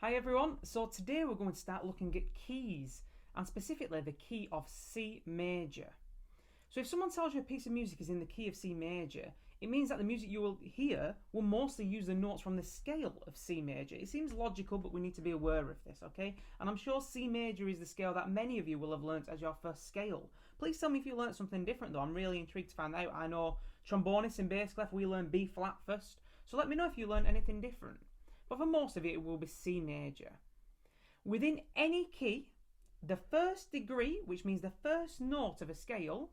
Hi everyone, so today we're going to start looking at keys and specifically the key of C major. So if someone tells you a piece of music is in the key of C major, it means that the music you will hear will mostly use the notes from the scale of C major. It seems logical, but we need to be aware of this, okay? And I'm sure C major is the scale that many of you will have learnt as your first scale. Please tell me if you learnt something different though, I'm really intrigued to find out. I know trombonists in bass clef, we learn B flat first, so let me know if you learnt anything different. But for most of it will be C major. Within any key, the first degree, which means the first note of a scale,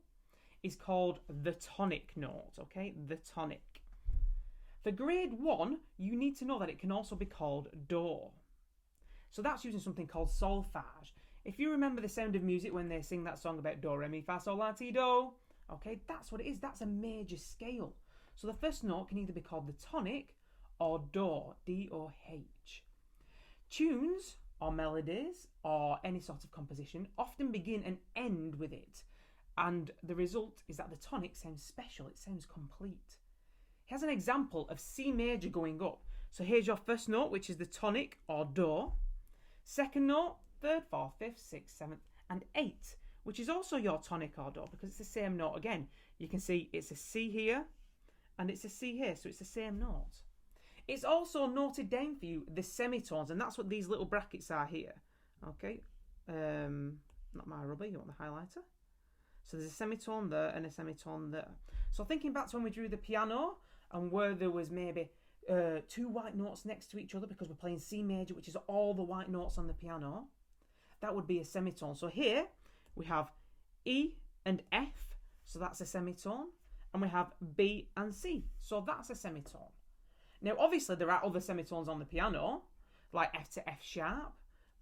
is called the tonic note, okay? The tonic. For grade 1, you need to know that it can also be called do. So that's using something called solfege. If you remember The Sound of Music when they sing that song about do, re, mi, fa, sol, la, ti, do, okay, that's what it is. That's a major scale. So the first note can either be called the tonic or do, D-O-H. Tunes or melodies or any sort of composition often begin and end with it, and the result is that the tonic sounds special, it sounds complete. Here's an example of C major going up. So here's your first note, which is the tonic or do. Second note, third, fourth, fifth, sixth, seventh, and eighth, which is also your tonic or do because it's the same note again. You can see it's a C here and it's a C here, so it's the same note. It's also noted down for you the semitones, and that's what these little brackets are here. Okay, not my rubber, you want the highlighter. So there's a semitone there and a semitone there. So thinking back to when we drew the piano and where there was maybe two white notes next to each other because we're playing C major, which is all the white notes on the piano, that would be a semitone. So here we have E and F, so that's a semitone, and we have B and C, so that's a semitone. Now, obviously, there are other semitones on the piano, like F to F sharp,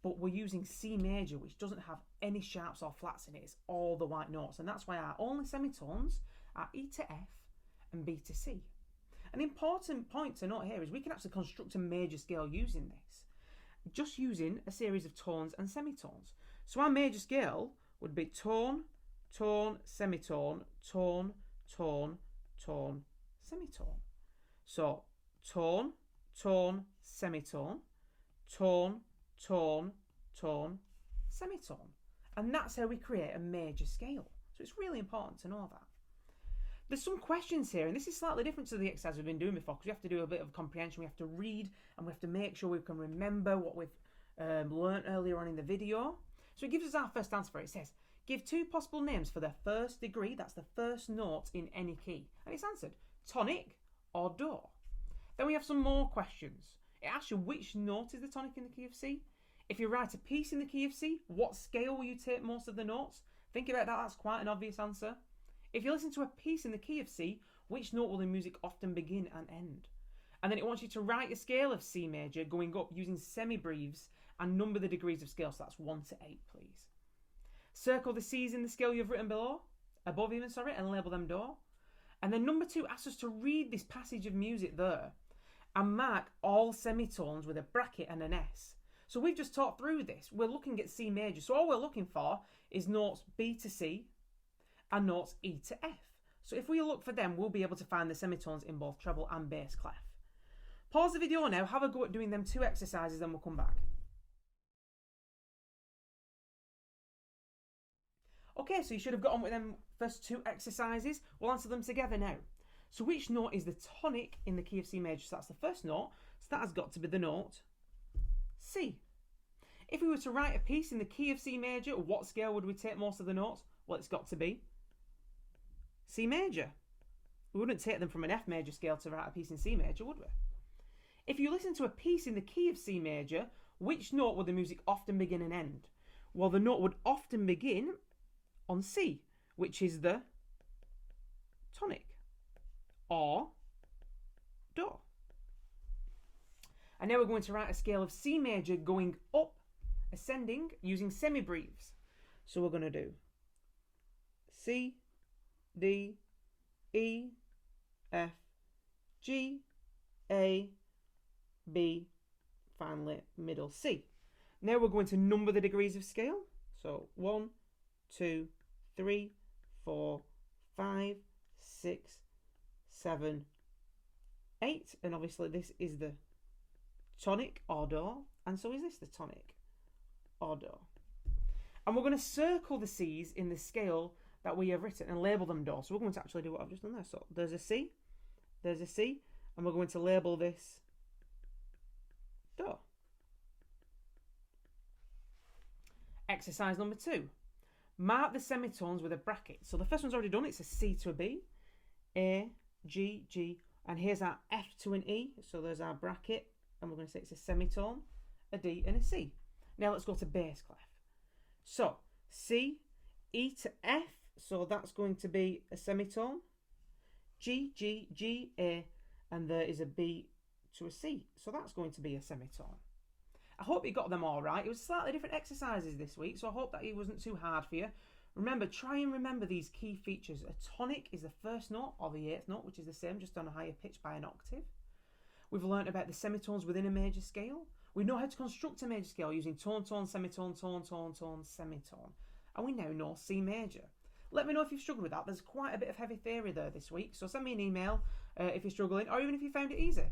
but we're using C major, which doesn't have any sharps or flats in it. It's all the white notes, and that's why our only semitones are E to F and B to C. An important point to note here is we can actually construct a major scale using this, just using a series of tones and semitones. So our major scale would be tone, tone, semitone, tone, tone, tone, semitone. So tone, tone, semitone, tone, tone, tone, semitone. And that's how we create a major scale. So it's really important to know that. There's some questions here, and this is slightly different to the exercise we've been doing before because we have to do a bit of comprehension, we have to read, and we have to make sure we can remember what we've learnt earlier on in the video. So it gives us our first answer for it. It says, give two possible names for the first degree, that's the first note in any key. And it's answered, tonic or do. Then we have some more questions. It asks you which note is the tonic in the key of C. If you write a piece in the key of C, what scale will you take most of the notes? Think about that, that's quite an obvious answer. If you listen to a piece in the key of C, which note will the music often begin and end? And then it wants you to write a scale of C major going up using semi-breves and number the degrees of scale, so that's 1 to 8, please. Circle the C's in the scale you've written above even, and label them do. And then number 2 asks us to read this passage of music there and mark all semitones with a bracket and an S. So we've just talked through this. We're looking at C major. So all we're looking for is notes B to C and notes E to F. So if we look for them, we'll be able to find the semitones in both treble and bass clef. Pause the video now, have a go at doing them 2 exercises, then we'll come back. Okay, so you should have got on with them first 2 exercises. We'll answer them together now. So which note is the tonic in the key of C major? So that's the first note. So that has got to be the note C. If we were to write a piece in the key of C major, what scale would we take most of the notes? Well, it's got to be C major. We wouldn't take them from an F major scale to write a piece in C major, would we? If you listen to a piece in the key of C major, which note would the music often begin and end? Well, the note would often begin on C, which is the tonic, or do. And now we're going to write a scale of C major going up, ascending, using semi-breves. So we're going to do C, D, E, F, G, A, B, finally middle C. Now we're going to number the degrees of scale. So 1, 2, 3, 4, 5, 6, 7, 8, and obviously this is the tonic or do, and so is this the tonic or do. And we're going to circle the C's in the scale that we have written and label them do. So we're going to actually do what I've just done there. So there's a C, and we're going to label this do. Exercise number 2. Mark the semitones with a bracket. So the first one's already done. It's a C to a B, A, G, G, and here's our F to an E. So there's our bracket, and we're going to say it's a semitone, a D, and a C. Now let's go to bass clef. So C, E to F, so that's going to be a semitone, G, G, G, A, and there is a B to a C, so that's going to be a semitone. I hope you got them all right. It was slightly different exercises this week, so I hope that it wasn't too hard for you. Remember, try and remember these key features. A tonic is the first note or the eighth note, which is the same, just on a higher pitch by an octave. We've learnt about the semitones within a major scale. We know how to construct a major scale using tone, tone, semitone, tone, tone, tone, semitone. And we now know C major. Let me know if you've struggled with that. There's quite a bit of heavy theory there this week, so send me an email if you're struggling, or even if you found it easy.